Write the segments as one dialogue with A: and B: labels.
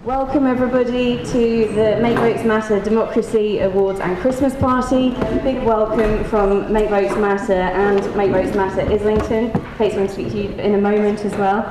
A: Welcome everybody to the Make Votes Matter Democracy Awards and Christmas Party. Big welcome from Make Votes Matter and Make Votes Matter Islington. Kate's going to speak to you in a moment as well.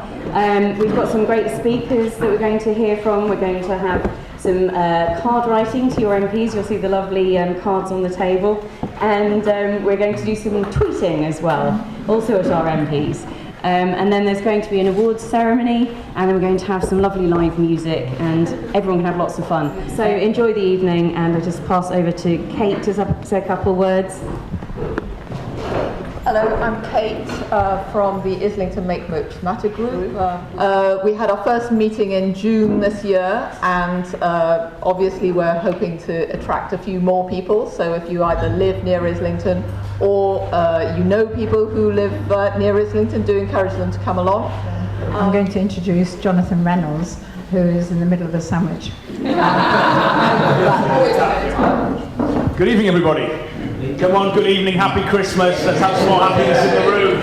A: We've got some great speakers that we're going to hear from. We're going to have some card writing to your MPs. You'll see the lovely cards on the table. And we're going to do some tweeting as well, also at our MPs. And then there's going to be an awards ceremony, and then we're going to have some lovely live music, and everyone can have lots of fun. So enjoy the evening, and I'll just pass over to Kate to say a couple of words.
B: Hello, I'm Kate from the Islington Make Votes Matter group. We had our first meeting in June this year, and obviously we're hoping to attract a few more people. So if you either live near Islington or you know people who live near Islington, do encourage them to come along.
C: I'm going to introduce Jonathan Reynolds, who is in the middle of a sandwich.
D: Good evening, everybody. Come on, good evening, happy Christmas. Let's have some more happiness in the room.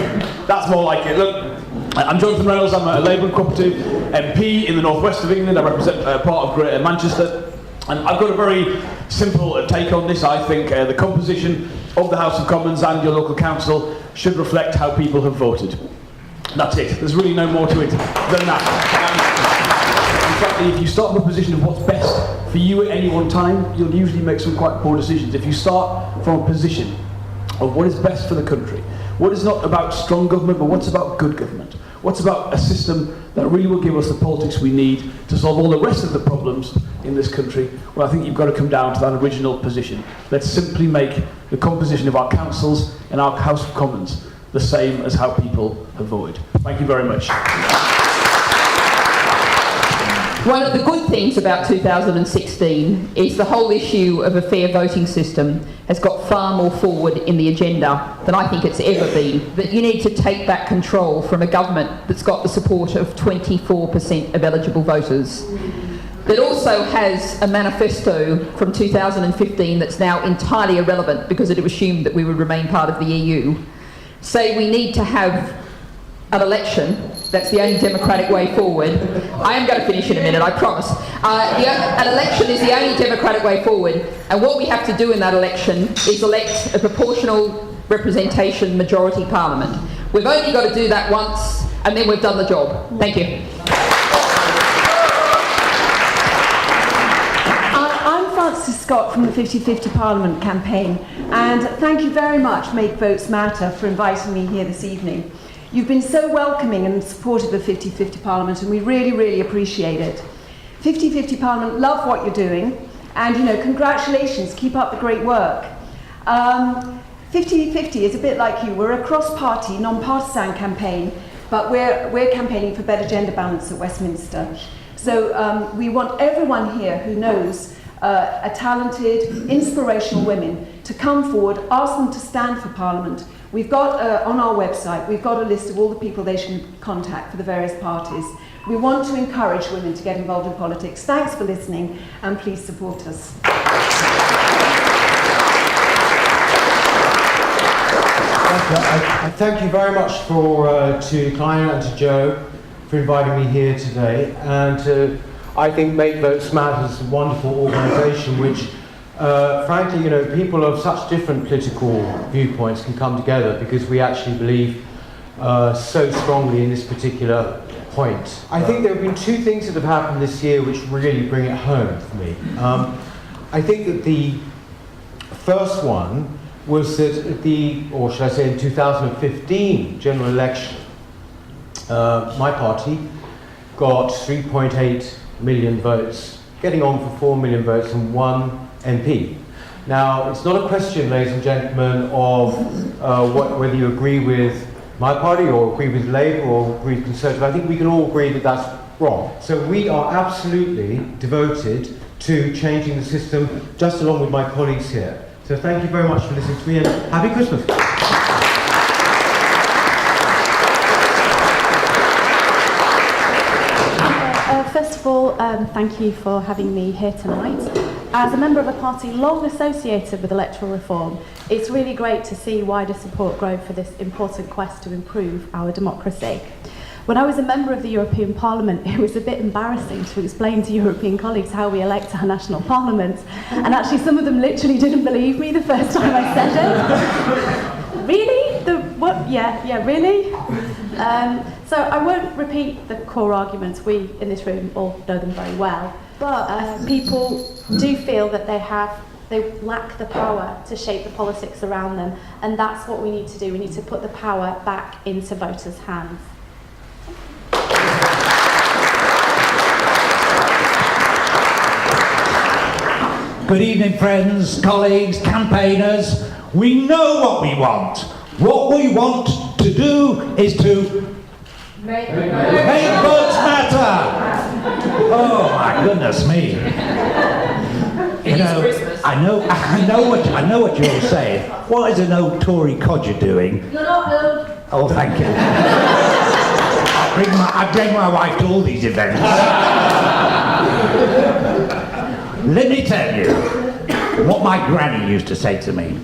D: That's more like it. Look, I'm Jonathan Reynolds. I'm a Labour and Cooperative MP in the northwest of England. I represent part of Greater Manchester. And I've got a very simple take on this. I think the composition of the House of Commons and your local council should reflect how people have voted. That's it. There's really no more to it than that. In fact, if you start from a position of what's best for you at any one time, you'll usually make some quite poor decisions. If you start from a position of what is best for the country, what is not about strong government, but what's about good government, what's about a system that really will give us the politics we need to solve all the rest of the problems in this country, well, I think you've got to come down to that original position. Let's simply make the composition of our councils and our House of Commons the same as how people have voted. Thank you very much.
E: One of the good things about 2016 is the whole issue of a fair voting system has got far more forward in the agenda than I think it's ever been. That you need to take back control from a government that's got the support of 24% of eligible voters. That also has a manifesto from 2015 that's now entirely irrelevant because it was assumed that we would remain part of the EU. Say we need to have an election. That's the only democratic way forward. I am going to finish in a minute, I promise. An election is the only democratic way forward, and what we have to do in that election is elect a proportional representation majority parliament. We've only got to do that once, and then we've done the job. Thank you.
C: I'm Frances Scott from the 50/50 Parliament campaign, and thank you very much, Make Votes Matter, for inviting me here this evening. You've been so welcoming and supportive of 50/50 Parliament, and we really, really appreciate it. 50/50 Parliament love what you're doing, and congratulations, keep up the great work. 50/50 is a bit like you. We're a cross-party, non-partisan campaign, but we're campaigning for better gender balance at Westminster. So we want everyone here who knows a talented, inspirational women to come forward, ask them to stand for Parliament. We've got, on our website, we've got a list of all the people they should contact for the various parties. We want to encourage women to get involved in politics. Thanks for listening, and please support us.
F: I thank you very much to Klein and to Joe for inviting me here today. And I think Make Votes Matter is a wonderful organisation which frankly, people of such different political viewpoints can come together because we actually believe so strongly in this particular point. I think there have been two things that have happened this year which really bring it home for me. I think that the first one was that at or should I say in 2015 general election, my party got 3.8 million votes, getting on for 4 million votes and one MP. Now, it's not a question, ladies and gentlemen, of whether you agree with my party or agree with Labour or agree with Conservative. I think we can all agree that that's wrong. So we are absolutely devoted to changing the system, just along with my colleagues here. So thank you very much for listening to me, and happy Christmas.
G: First of all, thank you for having me here tonight. As a member of a party long associated with electoral reform, it's really great to see wider support grow for this important quest to improve our democracy. When I was a member of the European Parliament, it was a bit embarrassing to explain to European colleagues how we elect our national parliaments. And actually, some of them literally didn't believe me the first time I said it. Really? What? Yeah, really? So I won't repeat the core arguments. We in this room all know them very well. But people do feel that they lack the power to shape the politics around them, and that's what we need to do. We need to put the power back into voters' hands.
H: Good evening, friends, colleagues, campaigners. We know what we want. What we want to do is to make votes matter. Oh my goodness me! You know, I know what you're all saying. What is an old Tory codger doing?
A: You're not old.
H: Oh, thank you. I bring my wife to all these events. Let me tell you what my granny used to say to me.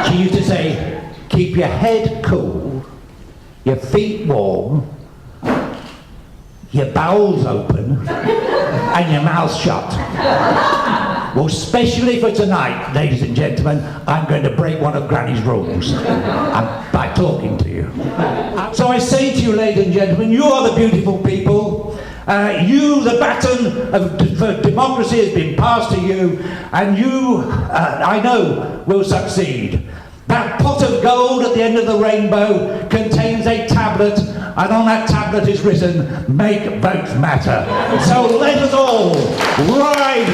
H: She used to say, keep your head cool, your feet warm, your bowels open, and your mouth shut. Well, especially for tonight, ladies and gentlemen, I'm going to break one of Granny's rules by talking to you. So I say to you, ladies and gentlemen, you are the beautiful people. The baton for democracy has been passed to you, and you, I know, will succeed. That pot of gold at the end of the rainbow contains a tablet, and on that tablet is written, make votes matter. So let us all ride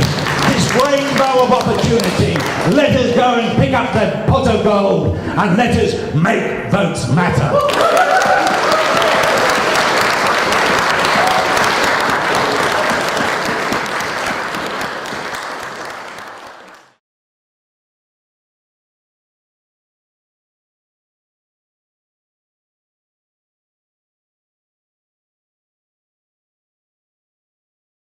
H: this rainbow of opportunity. Let us go and pick up the pot of gold, and let us make votes matter.